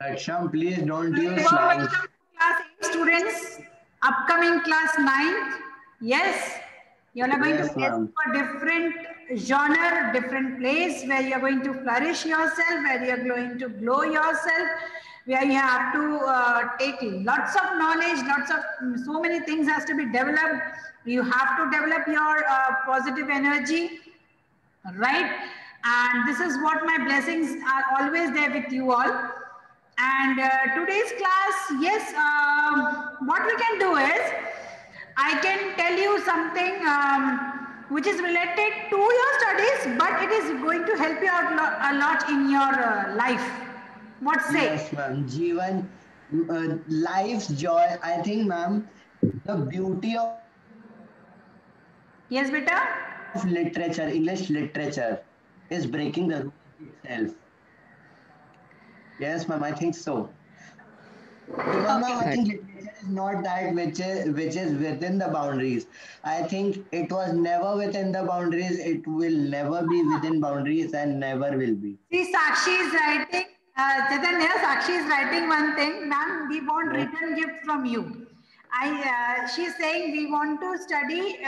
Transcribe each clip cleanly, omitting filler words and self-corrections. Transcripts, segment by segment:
Raksham, please don't Very use warm welcome slangs. to class 8 students, upcoming class 9th. Yes, you all are going to Yes, get ma'am. a different genre, different place where you are going to flourish yourself, where you are going to grow yourself, where you have to take lots of knowledge, lots of so many things has to be developed. You have to develop your positive energy, right? And this is what my blessings are always there with you all. And today's class, yes, what we can do is I can tell you something which is related to your studies, but it is going to help you out a lot in your life. What say? Yes, ma'am. Jeevan, life's joy. I think, ma'am, the beauty of literature, English literature, Yes, beta? is breaking the rules itself. Yes, ma'am. I think so. Because ma'am, I Okay. think literature is not that which is within the boundaries. I think it was never within the boundaries. It will never be within boundaries and never will be. See, Sakshi is writing, Chaitanya, Sakshi is writing one thing, ma'am, we want Yes. return gift from you. She is saying we want to study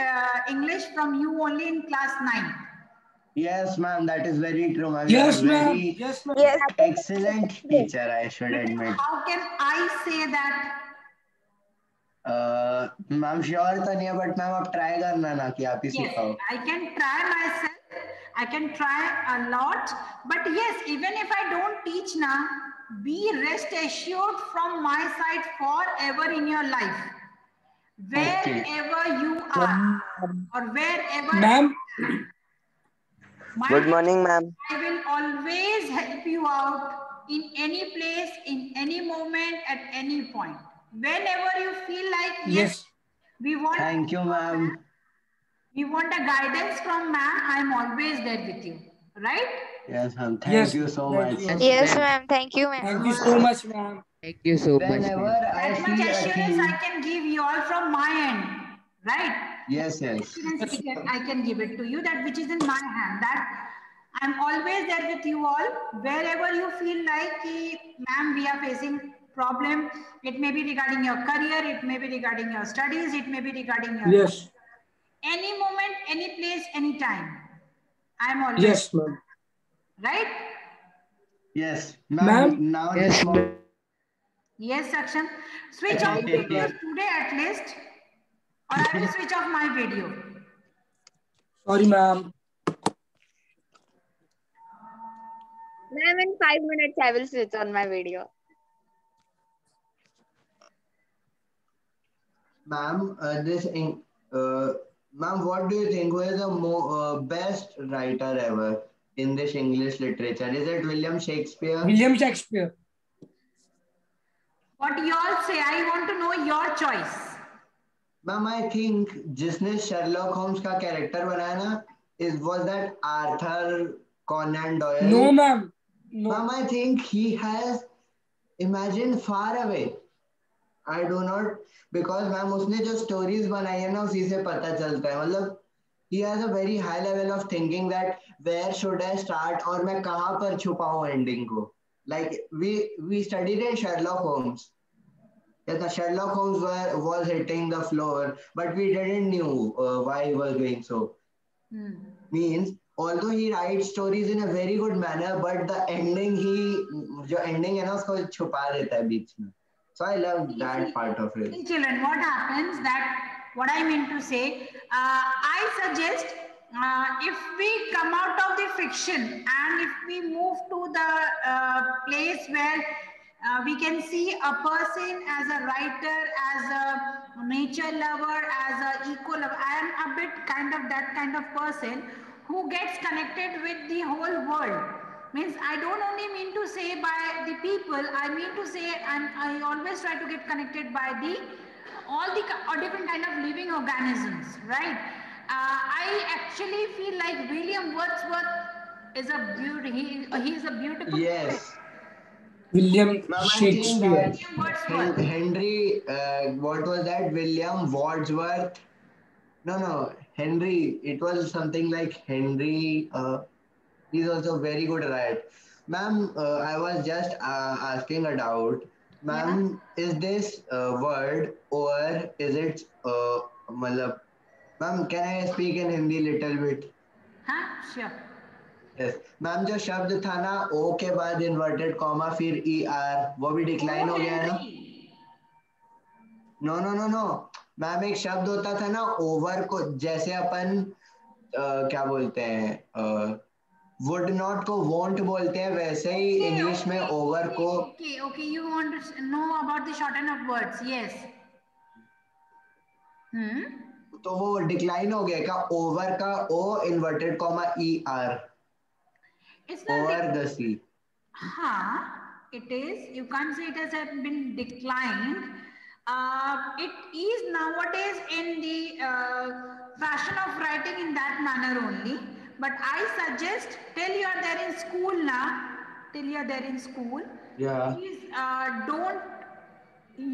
English from you only in class 9. Yes, ma'am. That is very true, ma'am. You are Yes, ma'am. very Yes, ma'am. Yes, excellent yes. teacher. I should But admit. how can I say that? Ma'am sure तो नहीं है but ma'am आप try करना ना कि आप ही Yes, सिखाओ. I can try myself. I can try a lot. But yes, even if I don't teach now, be rest assured from my side forever in your life. Okay. Wherever you are or wherever Ma'am, my Good morning, ma'am. I will always help you out in any place, in any moment, at any point. Whenever you feel like, yes, yes. we want Thank you, ma'am. we want a guidance from ma'am, I'm always there with you. Right? Yes, ma'am. Thank Yes, you so that much. you are. Yes, ma'am. Thank you, ma'am. Thank you so much, ma'am. Thank you so much, Whenever ma'am. I That much feel a assurance I thing, can give you all from my end. Right? yes, yes. Assurance Yes, I can give it to you, that which is in my hand. That I'm always there with you all. Wherever you feel like, ma'am, we are facing problem. It may be regarding your career, it may be regarding your studies, it may be regarding your yes, any moment, any place, any time. I'm always yes, ma'am. right. Yes, ma'am. Ma'am, Now this Yes, morning, ma'am. Yes, Akshan. Switch off thank your you, videos ma'am. today at least, or I will switch off my video. Sorry, ma'am. Ma'am, in 5 minutes, I will switch on my video. ma'am, uh, ma'am, what do you think? Who is the best writer ever in this English literature? Is it William Shakespeare? William Shakespeare. What you all say? I want to know your choice. Ma'am I think जिसने Sherlock Holmes का character बनाया ना is was that Arthur Conan Doyle. No, ma'am. No. Ma'am I think he has imagine far away. I do not because ma'am उसने जो stories बनाई है ना उसी से पता चलता है. मतलब he has a very high level of thinking that where should I start और मैं कहाँ पर छुपाऊं एंडिंग को. like we studied in Sherlock Holmes. Yes, the Sherlock Holmes was hitting the floor, but we didn't knew why he was doing so. Means, although he writes stories in a very good manner, but the ending जो ending है ना उसको छुपा देता है बीच में. So I love that part of it. See, children, what happens that what I mean to say, I suggest if we come out of the fiction and if we move to the place where we can see a person as a writer, as a nature lover, as a equal lover. I am a bit kind of that kind of person who gets connected with the whole world. Means I don't only mean to say by the people, I mean to say, and I always try to get connected by the all the different kind of living organisms, right? I actually feel like William Wordsworth is a beauty. He is a beautiful poet. Yes. William Ma'am, I think Shakespeare. that William Wordsworth. Henry, what was that? William Wordsworth. No, Henry. It was something like Henry. He's also very good at it. Ma'am, I was just asking a doubt. Yeah. Ma'am, is this word or is it मतलब ma'am, can I speak in Hindi little bit? हाँ, sure. Yes. Ma'am जो शब्द था ना ओ के बाद inverted comma फिर E R वो भी O डिक्लाइन हो गया है ना? Henry. No no no no ma'am एक शब्द होता था ना ओवर को जैसे अपन क्या बोलते हैं वुड नॉट को वोंट बोलते हैं वैसे ही Okay, इंग्लिश में okay, ओवर okay, को okay, okay. You want to know about the shorten of words? Yes. तो वो डिक्लाइन हो गया का ओवर का O inverted comma E R It's not. Over the C It is. You can't say it has been declined. It is nowadays in the fashion of writing in that manner only. But I suggest till you are there in school now, till you are there in school, या please don't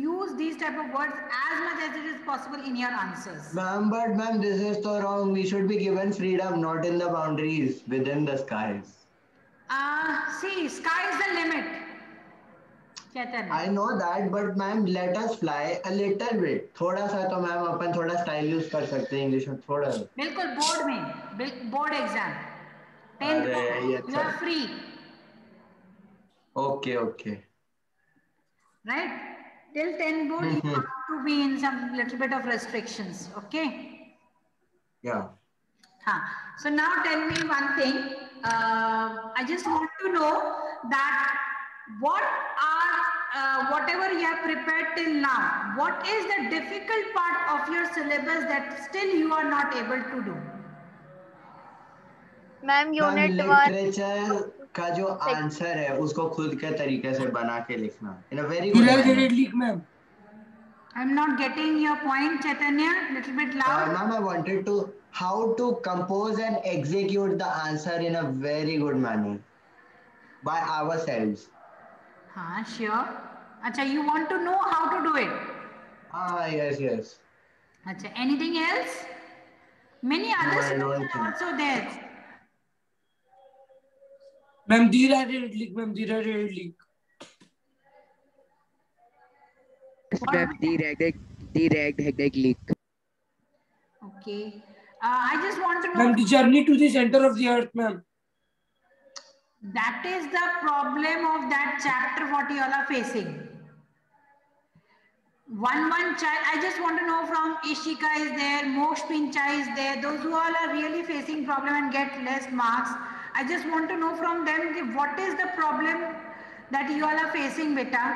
use these type of words as much as it is possible in your answers. Ma'am but ma'am this is तो wrong we should be given freedom not in the boundaries within the skies See, sky is the limit. Chaitanya. I know that, but ma'am, let us fly a little bit. थोड़ा सा तो ma'am अपन थोड़ा style use कर सकते हैं English में थोड़ा. बिल्कुल बोर्ड में बोर्ड एग्जाम 10th अरे ये बोर्ड यू अच्छा. Are free Okay, okay. Right till 10th board you have to be in some little bit of restrictions. Okay. Yeah. So now tell me one thing. I just want to know that what are whatever you have prepared till now, what is the difficult part of your syllabus that still you are not able to do? Ma'am ma'am unit 1 literature का जो answer है उसको खुद के तरीके से बना के लिखना in a very good manner. Directly, ma'am. I'm not getting your point, Chaitanya. Little bit loud. Ma'am, I wanted to how to compose and execute the answer in a very good manner by ourselves. Sure. Acha, you want to know how to do it? Yes, yes. Acha, anything else? Many No, other I don't students are think. also there. Ma'am, directly, ma'am, directly. Direct leak. Okay. I just want to know. Ma'am, the journey to the center of the earth, ma'am. That is the problem of that chapter what you all are facing. One child, I just want to know from Ishika is there, Moksh Pincha is there, those who all are really facing problem and get less marks. I just want to know from them what is the problem that you all are facing, beta.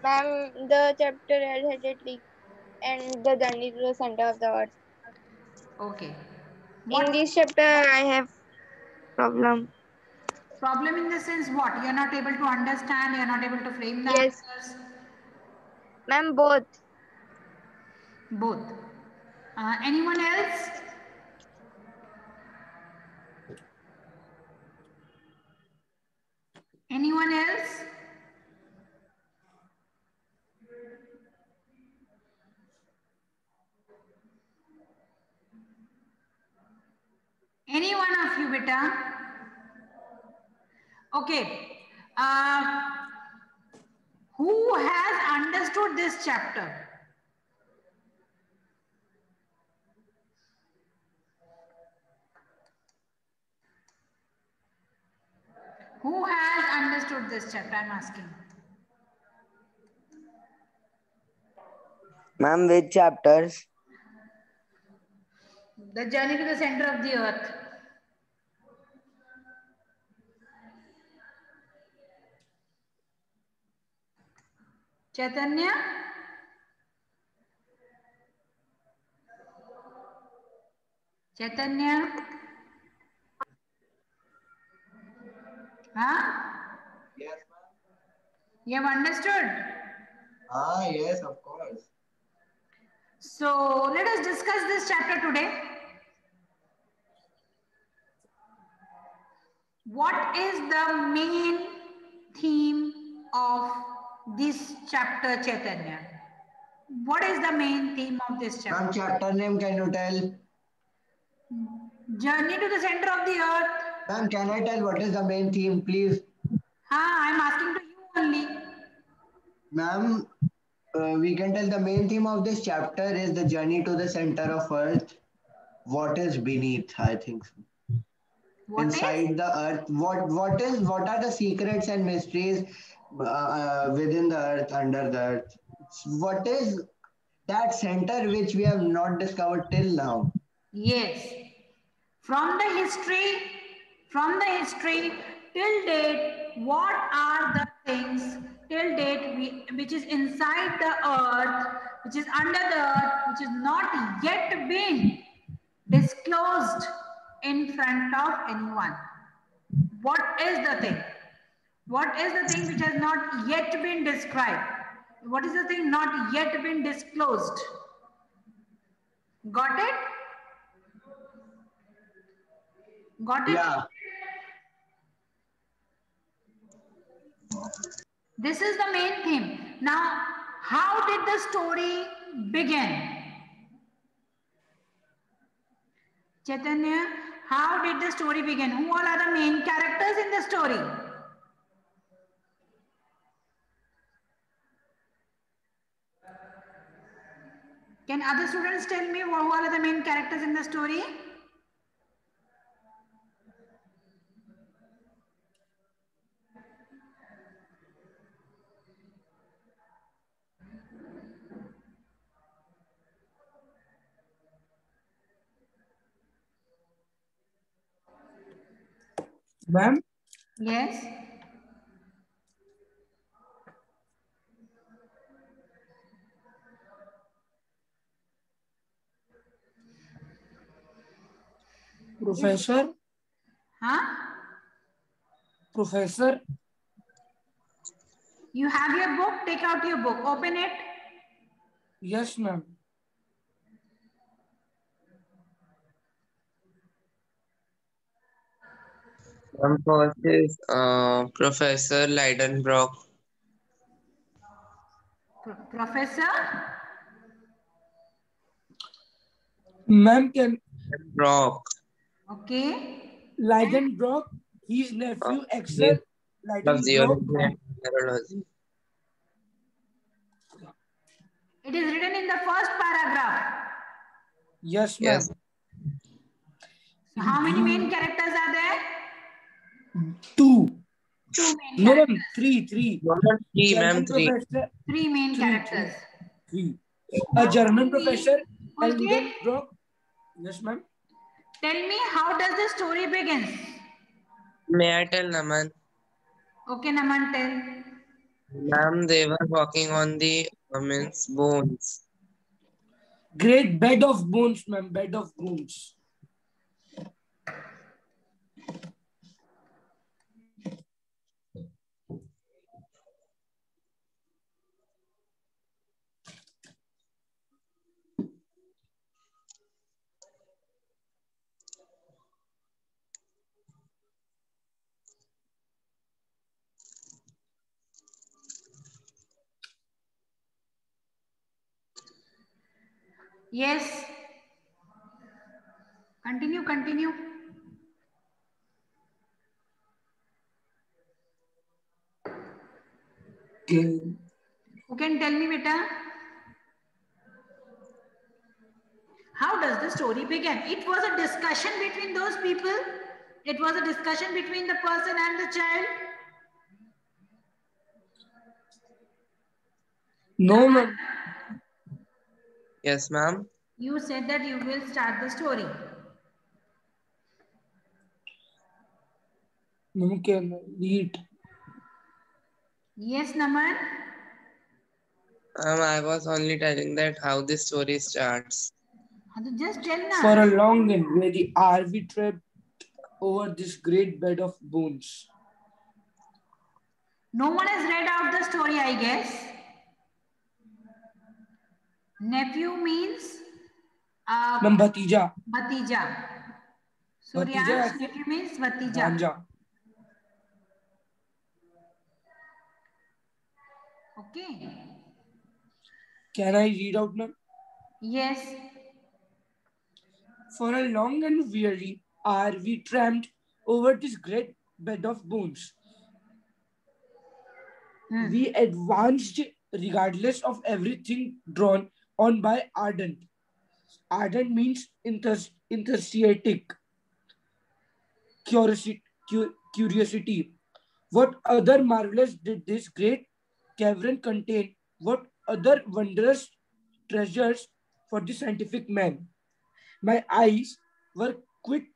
Ma'am the chapter has a leak and the journey to the center of the earth. Okay. In this chapter I have problem. Problem in the sense what? You are not able to understand, you are not able to frame the Yes. answers. Ma'am both. Both. Anyone else? Anyone else? Any one of you, beta? Okay. Who has understood this chapter? Who has understood this chapter? I'm asking. Ma'am, which chapters? The journey to the center of the earth. Chaitanya? Chaitanya? Huh? Yes, ma'am. You have understood? Yes, of course. So let us discuss this chapter today. What is the main theme of this chapter, Chaitanya? What is the main theme of this chapter? Ma'am, chapter name can you tell? Journey to the center of the earth. Ma'am, can I tell what is the main theme, please? I'm asking to you only. Ma'am, we can tell the main theme of this chapter is the journey to the center of Earth. What is beneath? I think so. What is? Inside the Earth, what are the secrets and mysteries within the Earth, under the Earth? What is that center which we have not discovered till now? Yes. From the history till date, what are the things till date which is inside the earth, which is under the earth, which is not yet been disclosed in front of anyone? What is the thing? What is the thing which has not yet been described? What is the thing not yet been disclosed? Got it? Got it? Yeah. This is the main theme. Now, how did the story begin? Chaitanya, how did the story begin? Who all are the main characters in the story? Can other students tell me who all are the main characters in the story? Ma'am, Yes. Professor, Huh? Professor, You have your book, take out your book, open it. yes, ma'am. First is Professor Leidenbrock. Professor? Ma'am, can Brock. Okay. Leidenbrock, his Uh, nephew, he Axel loves Leidenbrock. geology and mineralogy. It is written in the first paragraph. Yes, ma'am. Yes. So how many main characters are there? Two. Two main No, characters. ma'am. Three. No, ma'am, three, German ma'am, three. professor. Three main Three. characters. Three. A German professor, Pulkit, Leidenbrock. Yes, ma'am. tell me how does the story begins? May I tell Naman? Okay, Naman, tell. Ma'am, they were walking on the woman's bones. Great bed of bones, ma'am. Bed of bones. Yes. Continue. Okay. Who can tell me, beta? How does the story begin? It was a discussion between those people. It was a discussion between the person and the child. No, ma'am. Yes, ma'am. You said that you will start the story. Ma'am, can read. Yes, Naman. I was only telling that how the story starts. Just tell na. For a long and weary hour, we trapped over this great bed of bones. No one has read out the story, I guess. Nephew means Ma'am, Bhatija. Bhatija. Suryansh, nephew means Bhatija. Bhanja. Okay. Can I read out, ma'am? Yes. For a long and weary hour, we tramped over this great bed of bones. We advanced regardless of everything drawn on by ardent. Ardent means enthusiastic, curiosity. What other marvelous did this great cavern contain? What other wondrous treasures for the scientific man? My eyes were quite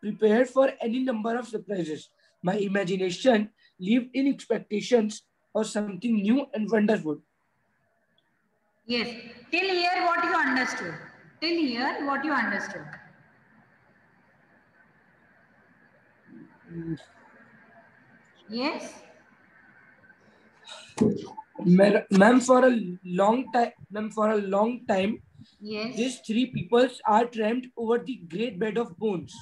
prepared for any number of surprises. My imagination lived in expectations of something new and wonderful. Yes. Till here, what you understood? Till here, what you understood? Yes. Ma'am, for a long time, Yes. these three peoples are tramped over the great bed of bones.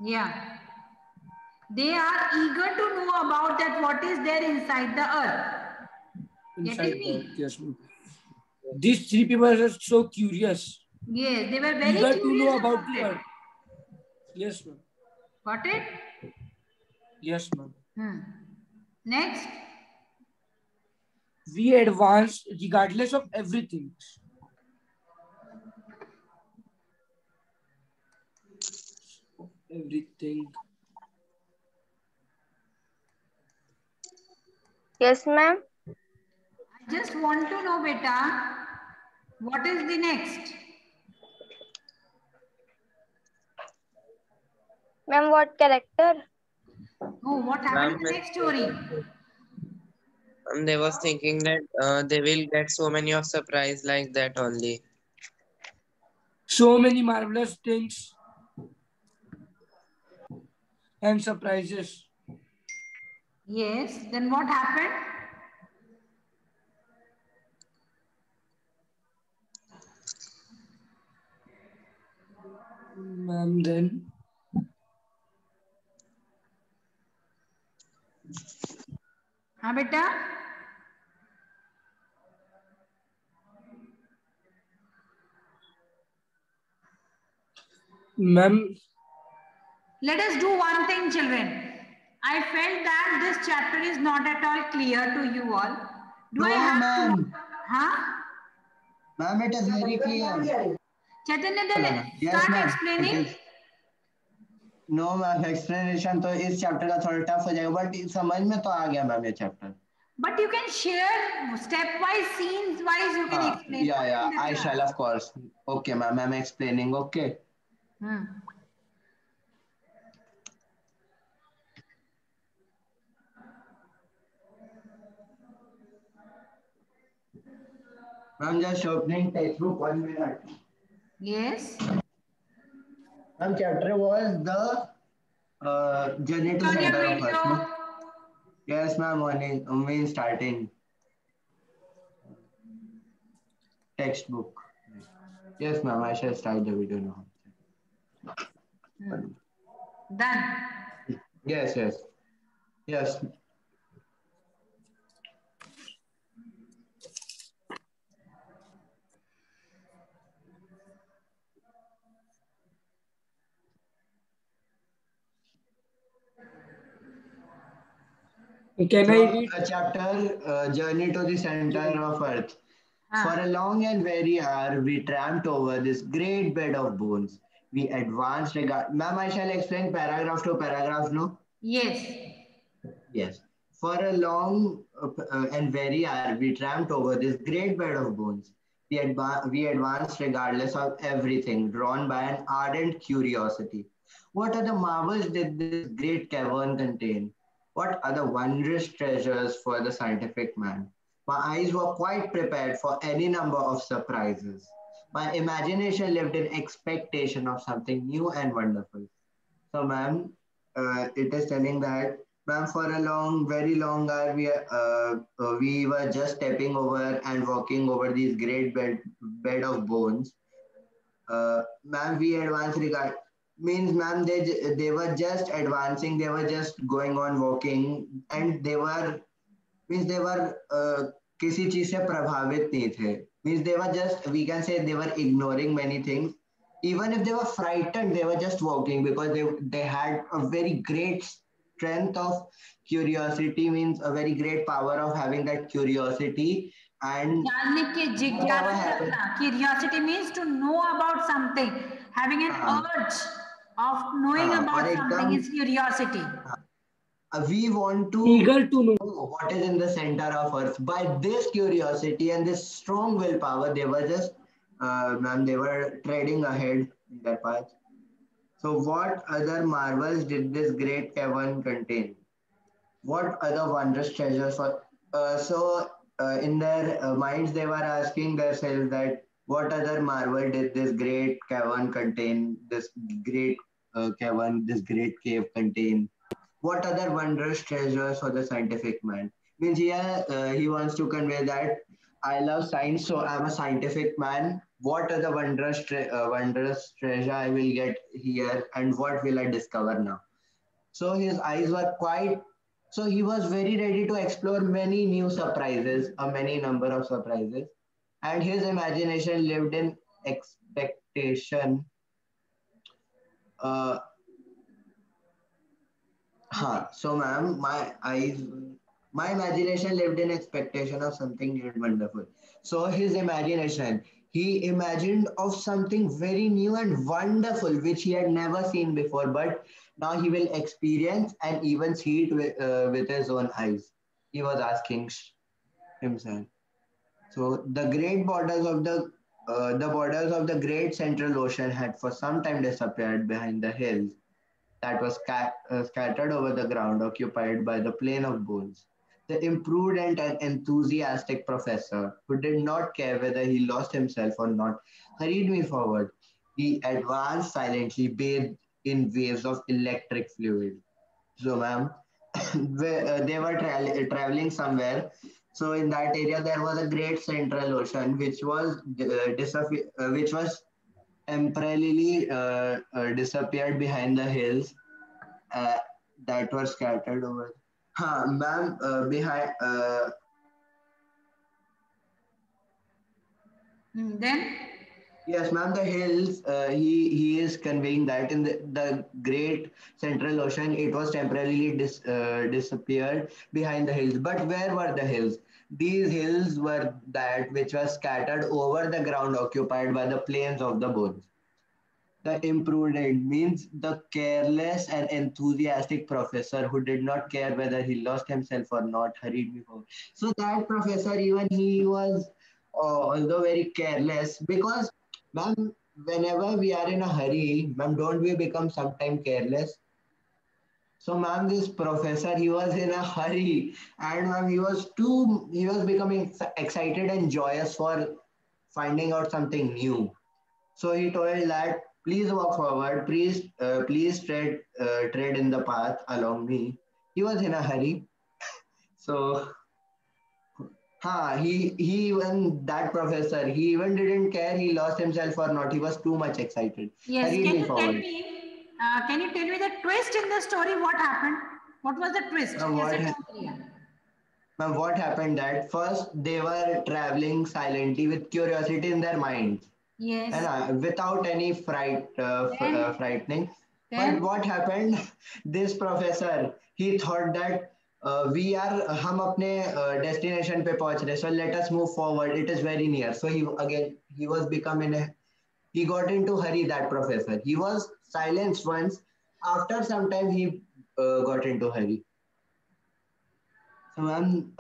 Yeah. They are eager to know about that what is there inside the earth. Getting me? Yes, ma'am. These three people are so curious. Yes, they were very Eager curious to know about about the it. earth. Yes, ma'am. Got it? Yes, ma'am. Next. We advance regardless of everything. Everything. Yes, ma'am. I just want to know, beta, what is the next? Ma'am, what character? Oh, what happened in the next story? They was thinking that they will get so many of surprise like that only. So many marvelous things and surprises. Yes, then what happened? Ma'am, then हाँ बेटा ma'am, let us do one thing, children. I felt that this chapter is not at all clear to you all. Do I No, have to? ma'am. Huh? Ma'am, it is very clear. Chaitanya, then Yes, start ma'am. explaining. It is. No ma'am explanation तो इस chapter का थोड़ा tough हो जाएगा but समझ में तो आ गया मैम ये chapter But you can share step wise, scenes wise, you can explain. yeah I shall of course. Okay ma'am, I'm explaining. Okay. Ma'am, just opening textbook 1 minute. Yes. Ma'am, chapter was the journey to On your center of video. Earth. No? Yes, ma'am. Mean starting textbook. Yes, ma'am. I shall start the video now. Done. Yes. can I read? A chapter, Journey to the Center of Earth. For a long and weary hour, we tramped over this great bed of bones. We advanced Ma'am, I shall explain paragraph to paragraph, no? Yes. Yes. For a long and weary hour, we tramped over this great bed of bones. We advanced regardless of everything, drawn by an ardent curiosity. What other marvels did this great cavern contain? What other wondrous treasures for the scientific man? My eyes were quite prepared for any number of surprises. My imagination lived in expectation of something new and wonderful. So, ma'am, it is telling that, ma'am, for a very long hour, we were just stepping over and walking over these great bed of bones. Ma'am, we advanced regard means, ma'am, they were just advancing. They were just going on walking, and they were किसी चीज से प्रभावित नहीं थे. Means they were just, we can say, they were ignoring many things. Even if they were frightened, they were just walking because they had a very great strength of curiosity, means a very great power of having that curiosity. And जानने की whatever जिज्ञासा happened, रखना, curiosity means to know about something, having an हाँ urge of knowing और about something एकदम is curiosity. we want to Eager to know. know what is in the center of earth. By this curiosity and this strong willpower, they were just ma'am, they were treading ahead in their path. So what other marvels did this great cavern contain? What other wondrous treasures were in their minds they were asking themselves that what other marvel did this great cavern contain, this great cavern, this great cave contain? What other wondrous treasures for the scientific man? Means here he wants to convey that I love science, so I'm a scientific man. What are the wondrous treasure I will get here, and what will I discover now? So his eyes were quite. So he was very ready to explore many new surprises, a many number of surprises, and his imagination lived in expectation. Uh, so ma'am, my imagination lived in expectation of something new and wonderful. So his imagination, he imagined of something very new and wonderful, which he had never seen before, but now he will experience and even see it with his own eyes. He was asking himself. So the borders of the great central ocean had for some time disappeared behind the hills that was scattered over the ground occupied by the plain of bones. The imprudent and enthusiastic professor, who did not care whether he lost himself or not, hurried me forward. He advanced silently, bathed in waves of electric fluid. So, ma'am, they were traveling somewhere. So, in that area, there was a great central ocean, which was temporarily disappeared behind the hills uh, that were scattered over. Ma'am, behind. Then Yes, ma'am. The hills. He is conveying that in the great central ocean, it was temporarily disappeared behind the hills. But where were the hills? These hills were that which was scattered over the ground occupied by the plains of the bones. The imprudent means the careless and enthusiastic professor who did not care whether he lost himself or not hurried me forward. So that professor, even he was although very careless because, ma'am, whenever we are in a hurry, ma'am, don't we become sometime careless? So, ma'am, this professor, he was in a hurry and ma'am, he was becoming excited and joyous for finding out something new. So he told that please walk forward, please tread in the path along me. He was in a hurry, so he even that professor he even didn't care he lost himself or not. He was too much excited. yes, Hurried me forward. can you tell me the twist in the story? What happened? What was the twist? Now कैसे turn लिया? now what happened that first they were traveling silently with curiosity in their minds Yes. and without any frightening. But Then what happened? This professor he thought that we are हम अपने destination पे पहुंच रहे. So let us move forward. It is very near. So he was becoming he got into hurry. That professor he was silenced once. After some time he got into hurry. So ma'am,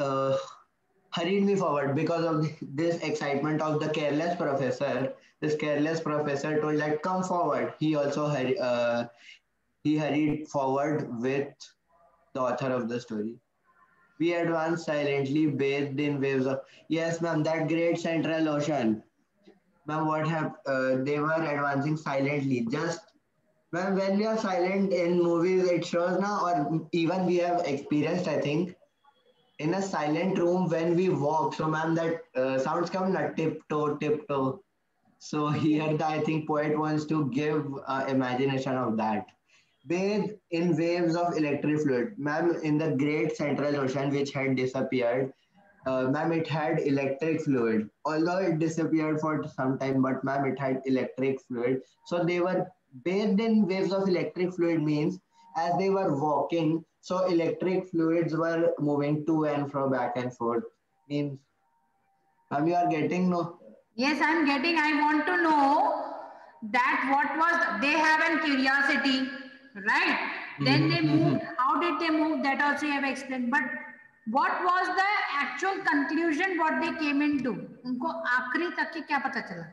hurried me forward because of this excitement of the careless professor. This careless professor told that come forward. He hurried forward with the author of the story. We advanced silently, bathed in waves of yes, ma'am. That great central ocean, ma'am. What happened? They were advancing silently. Just ma'am, when we are silent in movies, it shows now, or even we have experienced. I think in a silent room when we walk. So, ma'am, that sounds come na tiptoe, tiptoe. So here, I think poet wants to give imagination of that. Bathe in waves of electric fluid, ma'am, in the great central ocean which had disappeared. Ma'am, it had electric fluid. Although it disappeared for some time, but ma'am, it had electric fluid. So they were bathed in waves of electric fluid means as they were walking, so electric fluids were moving to and fro, back and forth. Means, ma'am, you are getting no? Yes, I'm getting. I want to know that what was they have an curiosity, right? Then they moved. How did they move? That also you have explained. But what was the actual conclusion? What they came into? उनको आखिरी तक के क्या पता चला?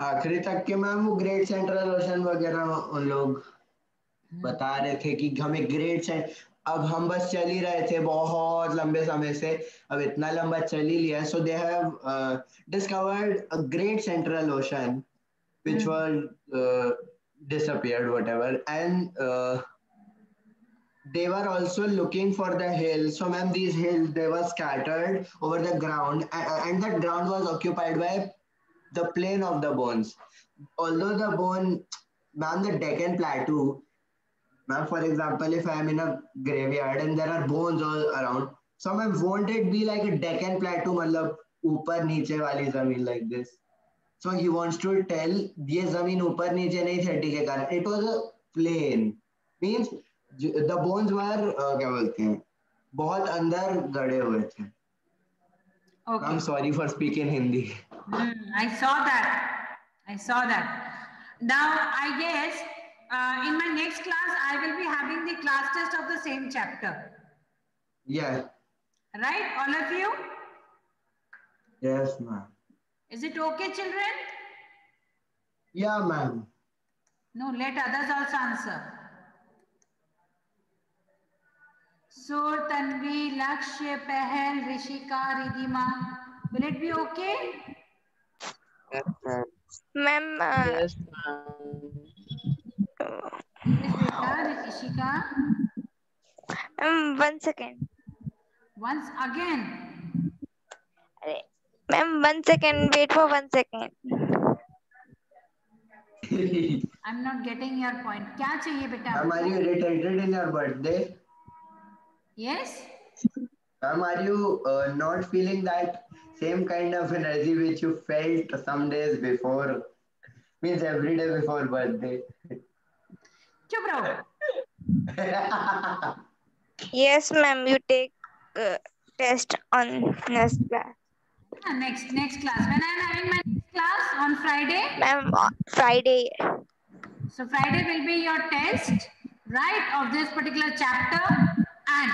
आखिरी तक के मैम वो ग्रेट सेंट्रल ओशन वगैरह उन लोग बता रहे थे कि हमें ग्रेट सेंट अब हम बस चल ही रहे थे बहुत लंबे समय से अब इतना लंबा चल ही लिया so they have discovered a great central ocean which were disappeared whatever and they were also looking for the hills. So ma'am, these hills they were scattered over the ground and that ground was occupied by the plain of the bones. Although the bone, ma'am, the Deccan Plateau, ma'am, for example, if I am in a graveyard and there are bones all around, so ma'am, won't it be like a Deccan Plateau, मतलब ऊपर नीचे वाली जमीन like this? So he wants to tell ये जमीन ऊपर नीचे नहीं थे के कारण it was a plain means the bones were क्या बोलते हैं बहुत अंदर गड़े हुए थे. Okay. I'm sorry for speaking Hindi. I saw that. I saw that. Now, I guess in my next class, I will be having the class test of the same chapter. Yeah. Right, all of you? Yes, ma'am. Is it okay, children? Yeah, ma'am. No, let others also answer. Sur, Tanvi, Lakshya, Pahel, Rishika, Ridhima. Will it be okay? Yes, ma'am. Ma'am, Yes, Yes, beta, Rishika. 1 second. Once again. Ma'am, 1 second. Wait for 1 second. I'm not getting your point. क्या चाहिए बेटा? Ma'am, are you irritated in your birthday? Yes. Ma'am, are you not feeling that same kind of energy which you felt some days before? Means every day before birthday. चुप रहो. Yes, ma'am. You take test on next class. Next class. When I'm having my next class on Friday. Ma'am, Friday. So Friday will be your test, right, of this particular chapter. And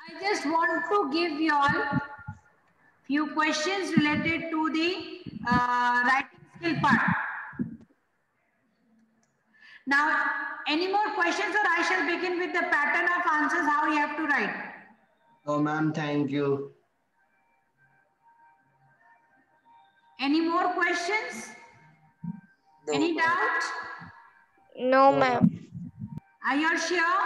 I just want to give you all few questions related to the writing skill part. Now, any more questions or I shall begin with the pattern of answers, how you have to write? Oh, ma'am, thank you. Any more questions? No, Any ma'am. doubt? No, ma'am. Are you all sure?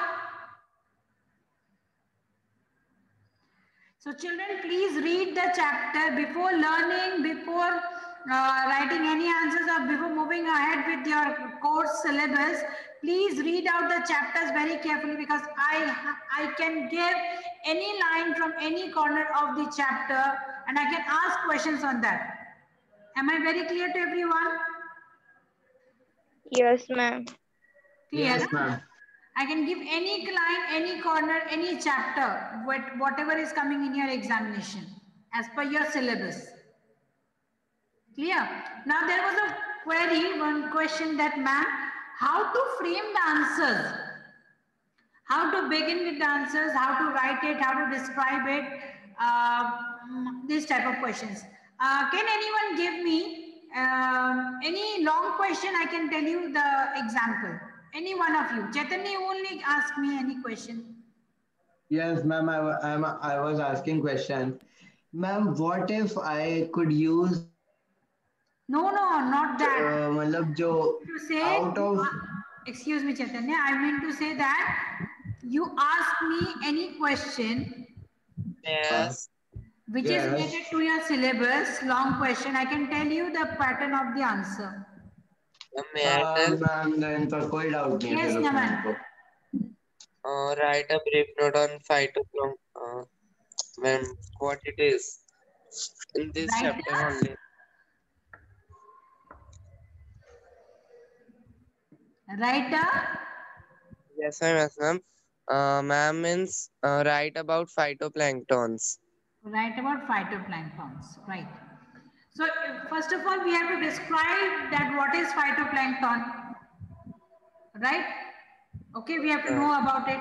So children, please read the chapter before learning, before writing any answers or before moving ahead with your course syllabus. Please read out the chapters very carefully because I can give any line from any corner of the chapter and I can ask questions on that. Am I very clear to everyone? Yes, ma'am. Clear? Yes, ma'am. I can give any line, any corner, any chapter, whatever is coming in your examination as per your syllabus. Clear? Now there was a query, one question that ma'am, how to frame the answers? How to begin with the answers, how to write it, how to describe it, this type of questions. Can anyone give me any long question? I can tell you the example. Any one of you. Chaitanya, you only ask me any question. Yes, ma'am, I was asking question. Ma'am, what if I could use No, not that. मतलब जो To say, out of excuse me, Chaitanya, I mean to say that you ask me any question Yes. which Yes. is related to your syllabus, long question, I can tell you the pattern of the answer. May I tell? Ma'am then तो कोई doubt नहीं है Yes, फिर उसमें Naman. हमको. Write a brief note on 5 o'clock ma'am, what it is in this Right chapter now? only. Writer? Yes, ma'am. Yes, ma'am. Ma'am means write about phytoplanktons. Write about phytoplanktons. Right. So first of all, we have to describe that what is phytoplankton. Right? Okay, we have to know about it.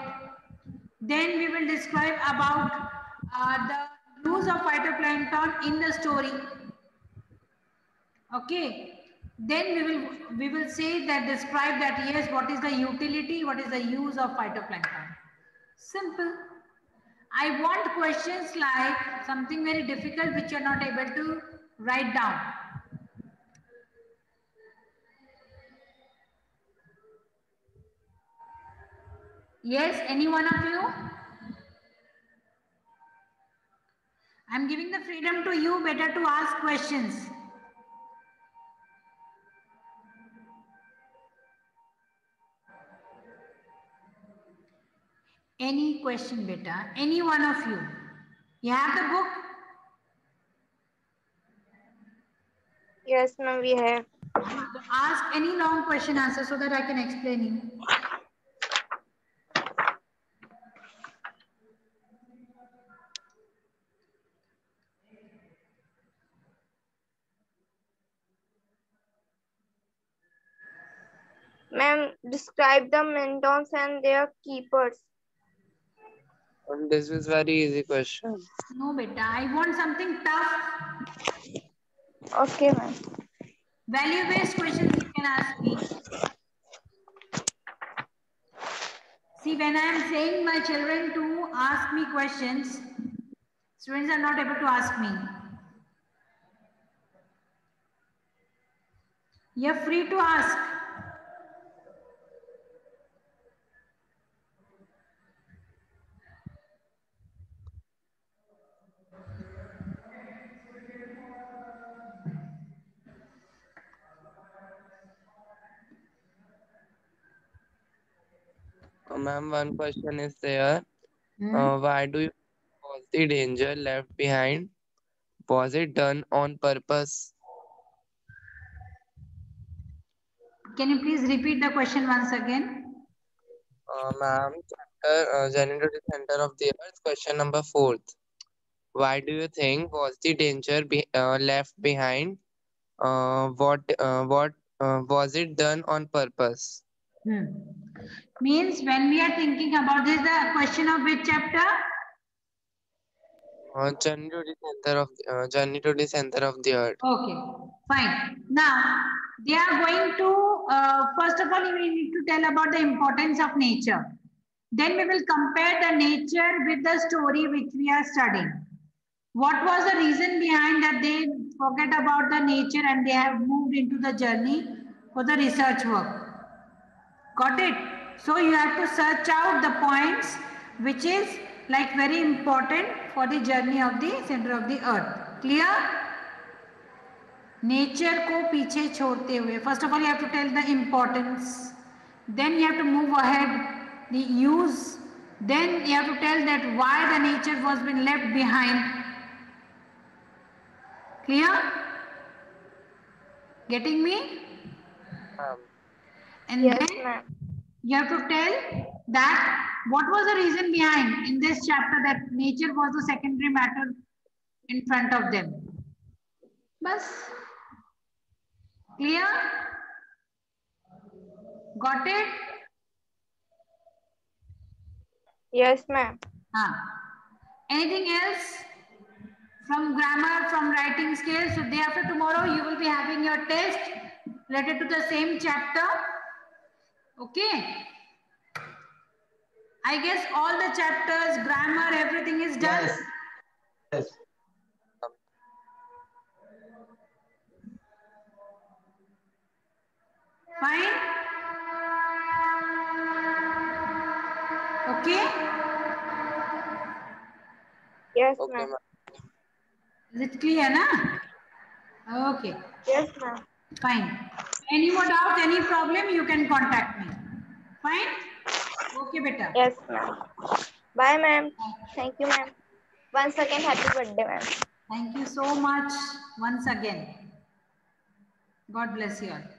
Then we will describe about the use of phytoplankton in the story. Okay. Then we will say that describe that yes, what is the utility, what is the use of phytoplankton. Simple. I want questions like something very difficult which you are not able to write down. Yes, any one of you? I'm giving the freedom to you, better to ask questions. Any question, beta? Any one of you? You have the book? Yes, ma'am, we have. So ask any long question answer so that I can explain you. Ma'am, describe the mentons and their keepers. And this is very easy question. No, beta. I want something tough. Okay, ma'am. Value-based questions you can ask me. See, when I am saying my children to ask me questions, students are not able to ask me. You're free to ask. Ma'am, one question is there. Why do you was the danger left behind? Was it done on purpose? Can you please repeat the question once again? Ma'am, chapter Journey to the Center of the Earth, question number 4. Why do you think was the danger left behind? What was it done on purpose? Means when we are thinking about this, the question of which chapter? Journey to the center of the earth. Okay, fine. Now, they are going to, first of all, we need to tell about the importance of nature. Then we will compare the nature with the story which we are studying. What was the reason behind that they forget about the nature and they have moved into the journey for the research work? Got it? So you have to search out the points which is like very important for the journey of the center of the earth. Clear? Nature को पीछे छोड़ते हुए, first of all you have to tell the importance, then you have to move ahead the use, then you have to tell that why the nature was been left behind. Clear? Getting me? And Yes, then ma'am. you have to tell that what was the reason behind in this chapter that nature was the secondary matter in front of them. Bas. Clear? Got it? Yes, ma'am. Anything else? From grammar, from writing skills. So day after tomorrow, you will be having your test related to the same chapter. Okay. I guess all the chapters, grammar, everything is done. Yes. Yes. Fine. Okay. Yes, Okay, ma'am. ma'am. Is it clear, na? Okay. Yes, ma'am. Fine. Any more doubt, any problem, you can contact me. Fine? Okay, beta. Yes, ma'am. Bye, ma'am. Thank you, ma'am. Once again, happy birthday, ma'am. Thank you so much once again. God bless you all.